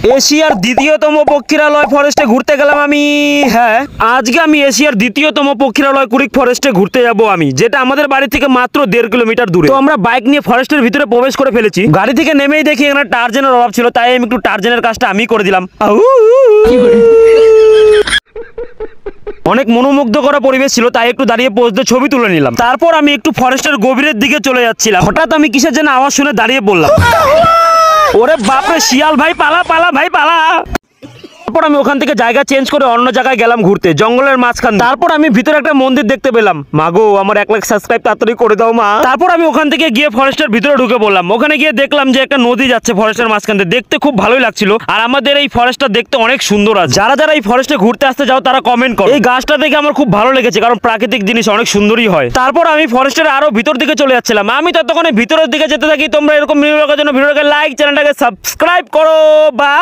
এশিয়ার দ্বিতীয়তম পক্ষীরালয় ফরেস্টে ঘুরতে গেলাম আমি। হ্যাঁ, আজকে আমি এশিয়ার দ্বিতীয়তম পক্ষীরালয় কুরিক ফরেস্টে ঘুরতে যাব আমি, যেটা আমাদের বাড়ি থেকে মাত্র 1.5 কিলোমিটার দূরে। তো আমরা বাইক নিয়ে ফরেস্টের ভিতরে প্রবেশ করে ফেলেছি। গাড়ি থেকে নেমেই দেখি এখানে টার্জেনের অভাব ছিল, তাই আমি একটু টার্জেনের কাজটা আমি করে দিলাম। অনেক মনোমুগ্ধ করা পরিবেশ ছিল, তাই একটু দাঁড়িয়ে পোজ দিয়ে ছবি তুলে নিলাম। তারপর আমি একটু ফরেস্টের গভীরের দিকে চলে যাচ্ছিলাম। হঠাৎ আমি কিসের যেন আওয়াজ শুনে দাঁড়িয়ে পড়লাম। ওরে বাপরে, শিয়াল ভাই পালা পালা ভাই পালা। তারপর আমি ওখান থেকে জায়গা চেঞ্জ করে অন্য জায়গায় গেলাম ঘুরতে, জঙ্গলের মাঝখান। তারপর আমি ভিতরে একটা মন্দির দেখতে পেলাম। মাগো, আমার 1 লাখ সাবস্ক্রাইব তাড়াতাড়ি করে দাও মা। তারপর আমি ওখান থেকে গিয়ে ফরেস্টের ভিতরে ঢুকে পড়লাম। ওখানে গিয়ে দেখলাম যে একটা নদী যাচ্ছে ফরেস্টের মাঝখান দিয়ে, দেখতে খুব ভালোই লাগছিল। আর আমাদের এই ফরেস্টটা দেখতে অনেক সুন্দর আছে। যারা যারা এই ফরেস্টে ঘুরতে আসতে যাও তারা কমেন্ট করো। এই গাছটা দেখে আমার খুব ভালো লেগেছে, কারণ প্রাকৃতিক জিনিস অনেক সুন্দরই হয়। তারপর আমি ফরেস্টের আরো ভিতর দিকে চলে যাচ্ছিলাম। আমি ততক্ষণে ভিতরের দিকে যেতে থাকি। তোমরা এরকম ভিডিও দেখার জন্য ভিডিওটাকে লাইক, চ্যানেলটাকে সাবস্ক্রাইব করো। বা